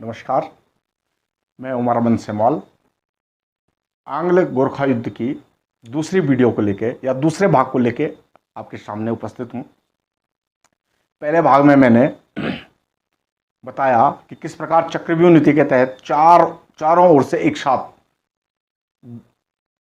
नमस्कार, मैं उमर अमन सेमवाल आंग्ल गोरखा युद्ध की दूसरी वीडियो को लेके या दूसरे भाग को लेके आपके सामने उपस्थित हूँ। पहले भाग में मैंने बताया कि किस प्रकार चक्रव्यूह नीति के तहत चारों ओर से एक साथ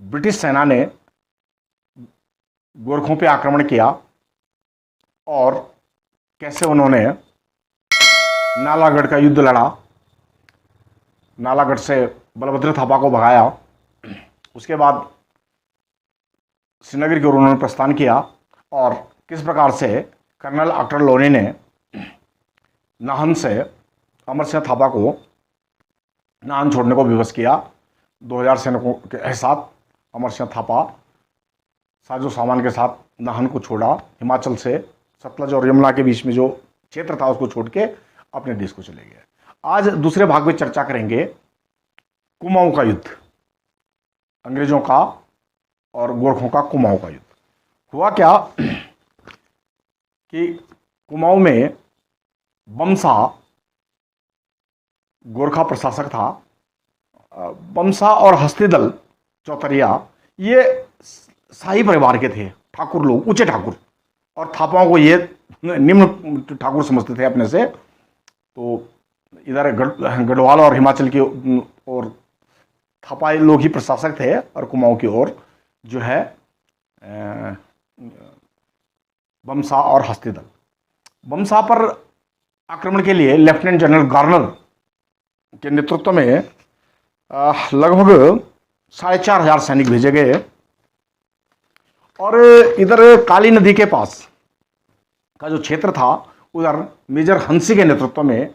ब्रिटिश सेना ने गोरखों पे आक्रमण किया और कैसे उन्होंने नालागढ़ का युद्ध लड़ा, नालागढ़ से बलभद्र थापा को भगाया। उसके बाद श्रीनगर की ओर उन्होंने प्रस्थान किया और किस प्रकार से कर्नल आक्टर लोनी ने नाहन से अमर सिंह थापा को नाहन छोड़ने को विवश किया। 2000 सैनिकों के साथ अमर सिंह थापा साजो सामान के साथ नाहन को छोड़ा। हिमाचल से सतलज और यमुना के बीच में जो क्षेत्र था उसको छोड़ के अपने देश को चले गए। आज दूसरे भाग में चर्चा करेंगे कुमाऊं का युद्ध, अंग्रेजों का और गोरखों का कुमाऊं का युद्ध। हुआ क्या कि कुमाऊं में बमसा गोरखा प्रशासक था। बमसा और हस्तिदल चौतरिया ये शाही परिवार के थे, ठाकुर लोग, ऊंचे ठाकुर, और थापाओं को ये निम्न ठाकुर समझते थे अपने से। तो इधर गढ़वाल और हिमाचल की ओर थापाई लोग ही प्रशासक थे और कुमाऊं की ओर जो है बमसा और हस्तिदल। बमसा पर आक्रमण के लिए लेफ्टिनेंट जनरल गार्नर के नेतृत्व में लगभग 4500 सैनिक भेजे गए और इधर काली नदी के पास का जो क्षेत्र था उधर मेजर हंसी के नेतृत्व में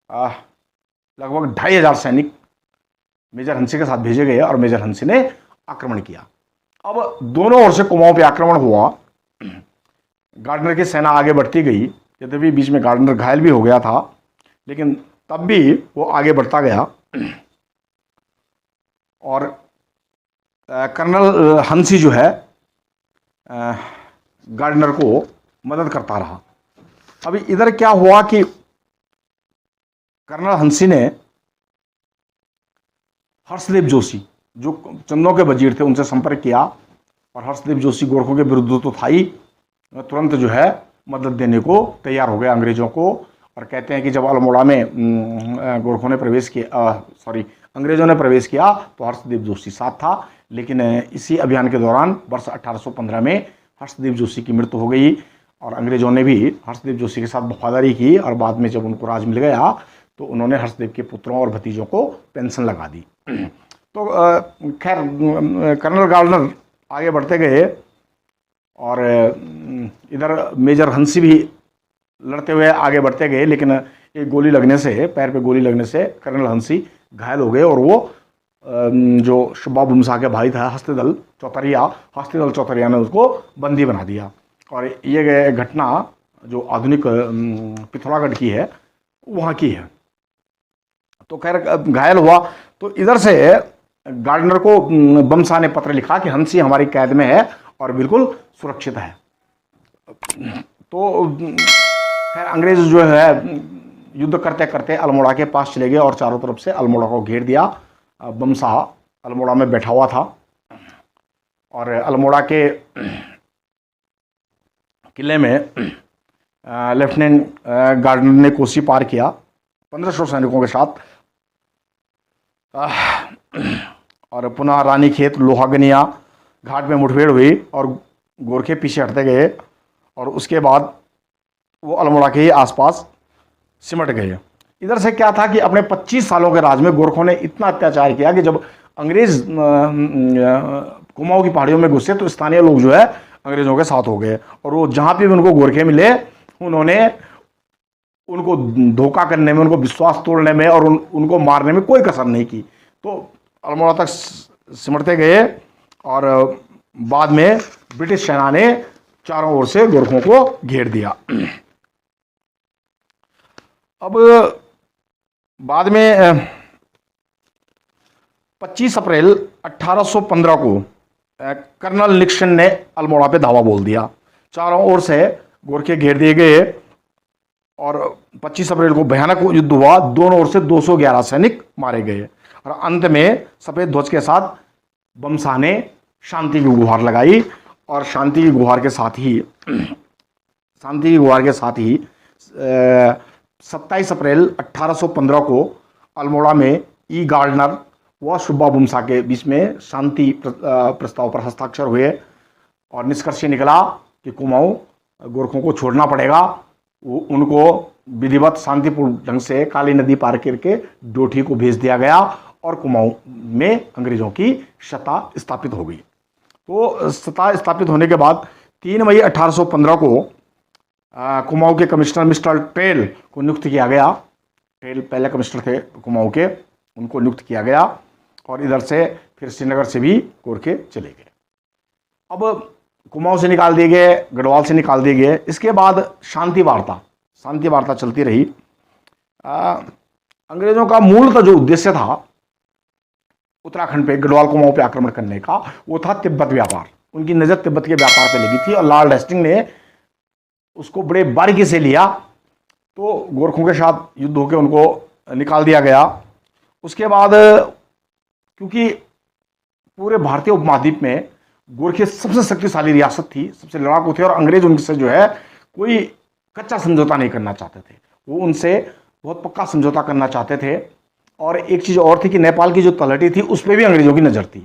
लगभग 2500 सैनिक मेजर हंसी के साथ भेजे गए और मेजर हंसी ने आक्रमण किया। अब दोनों ओर से कुमाऊं पे आक्रमण हुआ। गार्डनर की सेना आगे बढ़ती गई, यद्यपि बीच में गार्डनर घायल भी हो गया था, लेकिन तब भी वो आगे बढ़ता गया और कर्नल हंसी जो है गार्डनर को मदद करता रहा। अभी इधर क्या हुआ कि कर्नल हंसी ने हर्षदेव जोशी जो चंदों के वजीर थे उनसे संपर्क किया और हर्षदेव जोशी गोरखों के विरुद्ध तो था ही, तुरंत जो है मदद देने को तैयार हो गया अंग्रेजों को। और कहते हैं कि जब अल्मोड़ा में गोरखों ने प्रवेश किया, अंग्रेजों ने प्रवेश किया तो हर्षदेव जोशी साथ था, लेकिन इसी अभियान के दौरान वर्ष 1815 में हर्षदेव जोशी की मृत्यु हो गई और अंग्रेजों ने भी हर्षदेव जोशी के साथ वफादारी की और बाद में जब उनको राज मिल गया तो उन्होंने हर्षदेव के पुत्रों और भतीजों को पेंशन लगा दी। तो खैर कर्नल गार्डनर आगे बढ़ते गए और इधर मेजर हंसी भी लड़ते हुए आगे बढ़ते गए, लेकिन एक गोली लगने से, पैर पे गोली लगने से कर्नल हंसी घायल हो गए और वो जो शुभा बुमसा के भाई था हस्तिदल चौतरिया ने उसको बंदी बना दिया। और ये घटना जो आधुनिक पिथौरागढ़ की है वहाँ की है। तो खैर घायल हुआ तो इधर से गार्डनर को बमसा ने पत्र लिखा कि हंसी हमारी कैद में है और बिल्कुल सुरक्षित है। तो खैर अंग्रेज जो है युद्ध करते करते अल्मोड़ा के पास चले गए और चारों तरफ से अल्मोड़ा को घेर दिया। बमसा अल्मोड़ा में बैठा हुआ था और अल्मोड़ा के किले में लेफ्टिनेंट गार्डनर ने कोसी पार किया 1500 सैनिकों के साथ और पुनः रानीखेत लोहागनिया घाट में मुठभेड़ हुई और गोरखे पीछे हटते गए और उसके बाद वो अल्मोड़ा के ही आसपास सिमट गए। इधर से क्या था कि अपने 25 सालों के राज में गोरखों ने इतना अत्याचार किया कि जब अंग्रेज कुमाऊं की पहाड़ियों में घुसे तो स्थानीय लोग जो है अंग्रेजों के साथ हो गए और वो जहाँ पे भी उनको गोरखे मिले उन्होंने उनको धोखा करने में, उनको विश्वास तोड़ने में और उनको मारने में कोई कसर नहीं की। तो अल्मोड़ा तक सिमटते गए और बाद में ब्रिटिश सेना ने चारों ओर से गोरखों को घेर दिया। अब बाद में 25 अप्रैल 1815 को कर्नल निक्सन ने अल्मोड़ा पे धावा बोल दिया। चारों ओर से गोरखे घेर दिए गए और 25 अप्रैल को भयानक युद्ध हुआ। दोनों ओर से 211 सैनिक मारे गए और अंत में सफेद ध्वज के साथ बमशाह ने शांति की गुहार लगाई और शांति की गुहार के साथ ही 27 अप्रैल 1815 को अल्मोड़ा में ई गार्डनर व सुब्बा बुमसा के बीच में शांति प्रस्ताव पर हस्ताक्षर हुए और निष्कर्ष निकला कि कुमाऊं गोरखों को छोड़ना पड़ेगा। उनको विधिवत शांतिपूर्ण ढंग से काली नदी पार करके डोठी को भेज दिया गया और कुमाऊं में अंग्रेजों की सत्ता स्थापित हो गई। तो सत्ता स्थापित होने के बाद 3 मई 1815 को कुमाऊं के कमिश्नर मिस्टर टेल को नियुक्त किया गया। टेल पहले कमिश्नर थे कुमाऊं के, उनको नियुक्त किया गया और इधर से फिर श्रीनगर से भी गोरखे चले गए। अब कुमाऊं से निकाल दिए गए, गढ़वाल से निकाल दिए गए। इसके बाद शांति वार्ता चलती रही। अंग्रेजों का मूलतः जो उद्देश्य था उत्तराखंड पे गढ़वाल कुमाऊं पे आक्रमण करने का, वो था तिब्बत व्यापार। उनकी नजर तिब्बत के व्यापार पे लगी थी और लॉर्ड हेस्टिंग ने उसको बड़े बारीकी से लिया। तो गोरखों के साथ युद्ध होकर उनको निकाल दिया गया। उसके बाद क्योंकि पूरे भारतीय उपमहाद्वीप में गोरखे सबसे शक्तिशाली रियासत थी, सबसे लड़ाकू थे और अंग्रेज उनसे जो है कोई कच्चा समझौता नहीं करना चाहते थे, वो उनसे बहुत पक्का समझौता करना चाहते थे। और एक चीज़ और थी कि नेपाल की जो तलहटी थी उस पर भी अंग्रेजों की नज़र थी।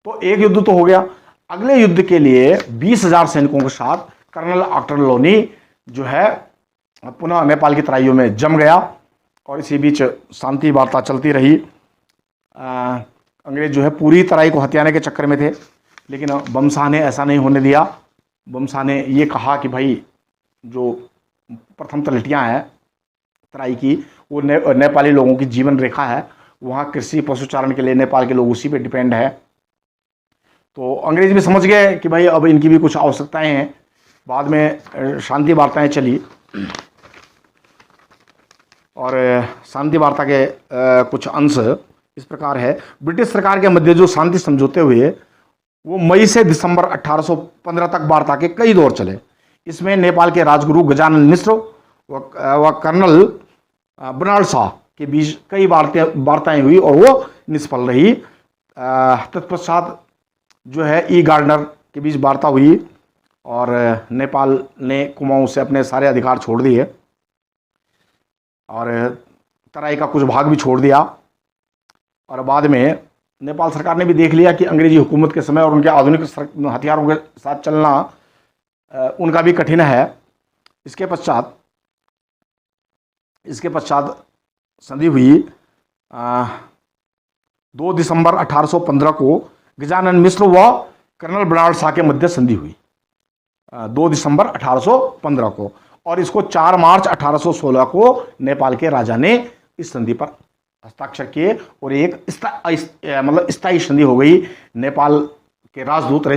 तो एक युद्ध तो हो गया। अगले युद्ध के लिए 20,000 सैनिकों के साथ कर्नल ऑटरलोनी जो है पुनः नेपाल की तराइयों में जम गया और इसी बीच शांति वार्ता चलती रही। अंग्रेज जो है पूरी तराई को हथियाने के चक्कर में थे, लेकिन बमशाह ने ऐसा नहीं होने दिया। बमशाह ने ये कहा कि भाई जो प्रथम तलहटियाँ हैं तराई की, वो नेपाली लोगों की जीवन रेखा है, वहाँ कृषि पशुचारण के लिए नेपाल के लोग उसी पे डिपेंड है। तो अंग्रेज भी समझ गए कि भाई अब इनकी भी कुछ आवश्यकताएं हैं। बाद में शांति वार्ताएं चली और शांति वार्ता के कुछ अंश इस प्रकार है। ब्रिटिश सरकार के मध्य जो शांति समझौते हुए वो मई से दिसंबर 1815 तक वार्ता के कई दौर चले। इसमें नेपाल के राजगुरु गजानन मिश्र व कर्नल बर्नार्ड शाह के बीच कई वार्ताएं हुई और वो निष्फल रही। तत्पश्चात जो है ई गार्डनर के बीच वार्ता हुई और नेपाल ने कुमाऊं से अपने सारे अधिकार छोड़ दिए और तराई का कुछ भाग भी छोड़ दिया। और बाद में नेपाल सरकार ने भी देख लिया कि अंग्रेजी हुकूमत के समय और उनके आधुनिक हथियारों के साथ चलना उनका भी कठिन है। इसके पश्चात संधि हुई 2 दिसंबर 1815 को गजानन मिश्र व कर्नल बर्नार्ड शाह के मध्य संधि हुई 2 दिसंबर 1815 को, और इसको 4 मार्च 1816 को नेपाल के राजा ने इस संधि पर हस्ताक्षर किए और एक मतलब स्थायी संधि हो गई। नेपाल के राजदूत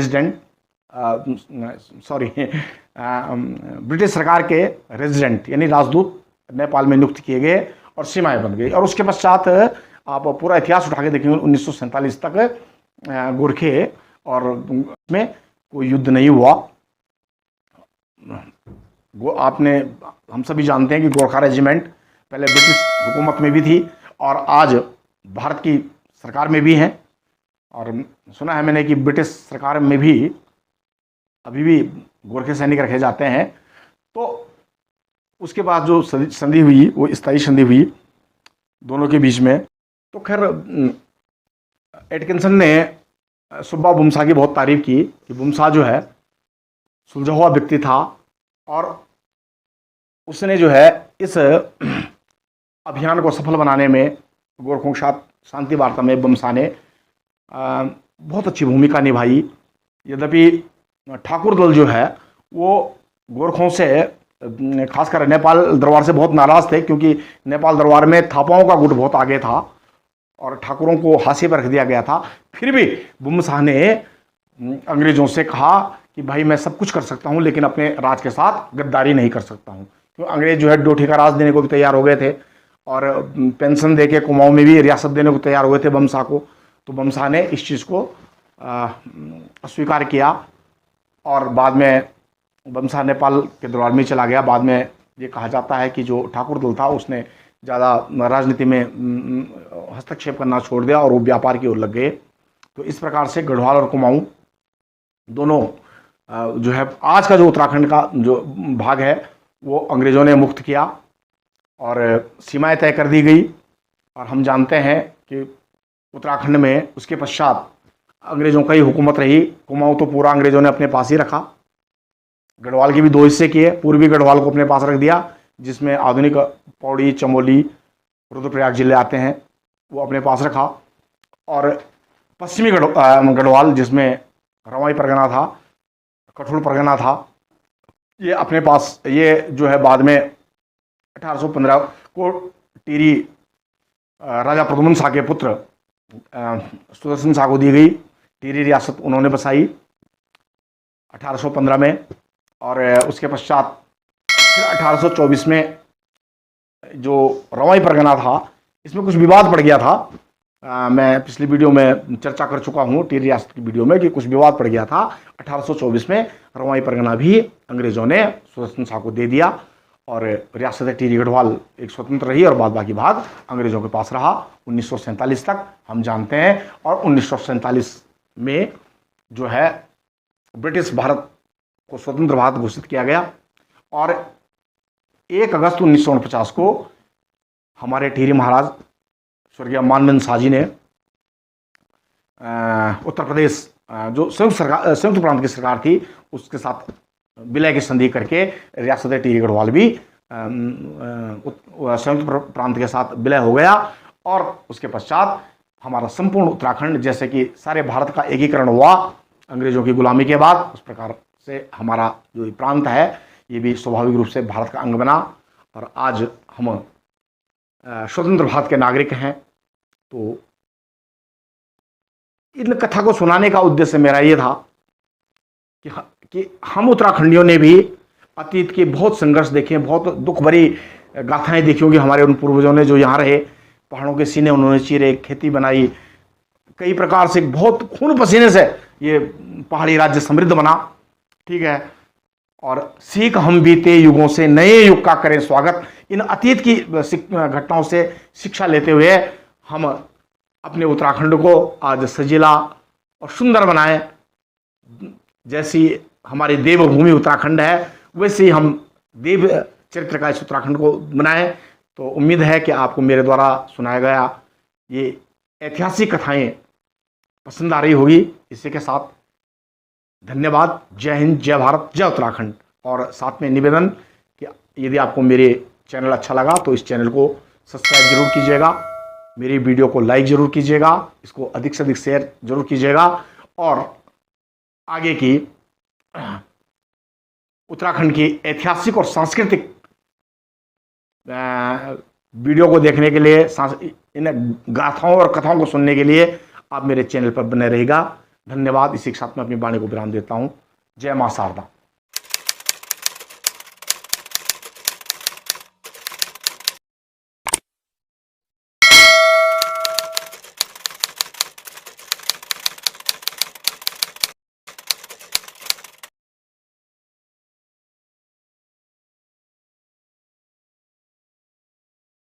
ब्रिटिश सरकार के रेजिडेंट यानी राजदूत नेपाल में नियुक्त किए गए और सीमाएं बन गई। और उसके पश्चात आप पूरा इतिहास उठा के देखेंगे 1947 तक गोरखे और में कोई युद्ध नहीं हुआ। हम सभी जानते हैं कि गोरखा रेजिमेंट पहले ब्रिटिश हुकूमत में भी थी और आज भारत की सरकार में भी हैं। और सुना है मैंने कि ब्रिटिश सरकार में भी अभी भी गोरखे सैनिक रखे जाते हैं। तो उसके बाद जो संधि हुई वो स्थायी संधि हुई दोनों के बीच में। तो खैर एटकिंसन ने सुब्बा बुमसा की बहुत तारीफ की कि बुमसा जो है सुलझा हुआ व्यक्ति था और उसने जो है इस अभियान को सफल बनाने में गोरखों के साथ शांति वार्ता में बुमसा ने बहुत अच्छी भूमिका निभाई। यद्यपि ठाकुर दल जो है वो गोरखों से खासकर नेपाल दरबार से बहुत नाराज थे, क्योंकि नेपाल दरबार में थापाओं का गुट बहुत आगे था और ठाकुरों को हाशिए पर रख दिया गया था। फिर भी बुमसा ने अंग्रेजों से कहा कि भाई मैं सब कुछ कर सकता हूं लेकिन अपने राज के साथ गद्दारी नहीं कर सकता हूं। क्यों अंग्रेज जो है डोठी का राज देने को भी तैयार हो गए थे और पेंशन दे के कुमाऊं में भी रियासत देने को तैयार हुए थे बमसा को। तो बमसा ने इस चीज़ को अस्वीकार किया और बाद में बमसा नेपाल के दरबार में चला गया। बाद में ये कहा जाता है कि जो ठाकुर दल था उसने ज़्यादा राजनीति में हस्तक्षेप करना छोड़ दिया और वो व्यापार की ओर लग गए। तो इस प्रकार से गढ़वाल और कुमाऊं दोनों जो है, आज का जो उत्तराखंड का जो भाग है वो अंग्रेज़ों ने मुक्त किया और सीमाएं तय कर दी गई। और हम जानते हैं कि उत्तराखंड में उसके पश्चात अंग्रेज़ों का ही हुकूमत रही। कुमाऊं तो पूरा अंग्रेज़ों ने अपने पास ही रखा। गढ़वाल के भी 2 हिस्से किए, पूर्वी गढ़वाल को अपने पास रख दिया जिसमें आधुनिक पौड़ी, चमोली, रुद्रप्रयाग जिले आते हैं, वो अपने पास रखा। और पश्चिमी गढ़वाल जिसमें रवाई परगना था, कठोर परगना था, ये अपने पास, ये जो है बाद में 1815 को टिहरी राजा प्रद्युम्न शाह के पुत्र सुदर्शन शाह को दी गई। टिहरी रियासत उन्होंने बसाई 1815 में। और उसके पश्चात फिर 1824 में जो रवाई परगना था, इसमें कुछ विवाद पड़ गया था। मैं पिछली वीडियो में चर्चा कर चुका हूँ, टिहरी रियासत की वीडियो में, कि कुछ विवाद पड़ गया था। 1824 में रवाई परगना भी अंग्रेज़ों ने सुदर्शन शाह को दे दिया और रियासत टिहरी गढ़वाल एक स्वतंत्र रही और बाद बाकी भाग अंग्रेज़ों के पास रहा 1947 तक, हम जानते हैं। और 1947 में जो है ब्रिटिश भारत को स्वतंत्र भारत घोषित किया गया और 1 अगस्त 1949 को हमारे टिहरी महाराज स्वर्गीय मानवेंद्र शाह जी ने उत्तर प्रदेश जो संयुक्त प्रांत की सरकार थी उसके साथ विलय की संधि करके रियासत टिहरी गढ़वाल भी संयुक्त प्रांत के साथ विलय हो गया। और उसके पश्चात हमारा संपूर्ण उत्तराखंड, जैसे कि सारे भारत का एकीकरण हुआ अंग्रेज़ों की गुलामी के बाद, उस प्रकार से हमारा जो प्रांत है ये भी स्वाभाविक रूप से भारत का अंग बना और आज हम स्वतंत्र भारत के नागरिक हैं। तो इन कथा को सुनाने का उद्देश्य मेरा ये था कि हम उत्तराखंडियों ने भी अतीत के बहुत संघर्ष देखे, बहुत दुख भरी गाथाएं देखी होंगी हमारे उन पूर्वजों ने जो यहाँ रहे, पहाड़ों के सीने उन्होंने चीरे, खेती बनाई, कई प्रकार से बहुत खून पसीने से ये पहाड़ी राज्य समृद्ध बना, ठीक है। और सीख हम बीते युगों से नए युग का करें स्वागत। इन अतीत की घटनाओं से शिक्षा लेते हुए हम अपने उत्तराखंड को आज सजीला और सुंदर बनाएं। जैसी हमारी देवभूमि उत्तराखंड है वैसे ही हम देव चरित्र का इस उत्तराखंड को बनाएं। तो उम्मीद है कि आपको मेरे द्वारा सुनाया गया ये ऐतिहासिक कथाएं पसंद आ रही होगी। इसी के साथ धन्यवाद। जय हिंद, जय भारत, जय उत्तराखंड। और साथ में निवेदन कि यदि आपको मेरे चैनल अच्छा लगा तो इस चैनल को सब्सक्राइब जरूर कीजिएगा, मेरी वीडियो को लाइक जरूर कीजिएगा, इसको अधिक से अधिक शेयर जरूर कीजिएगा और आगे की उत्तराखंड की ऐतिहासिक और सांस्कृतिक वीडियो को देखने के लिए, इन गाथाओं और कथाओं को सुनने के लिए आप मेरे चैनल पर बने रहेगा। धन्यवाद। इसी के साथ मैं अपनी वाणी को विराम देता हूँ। जय मां शारदा।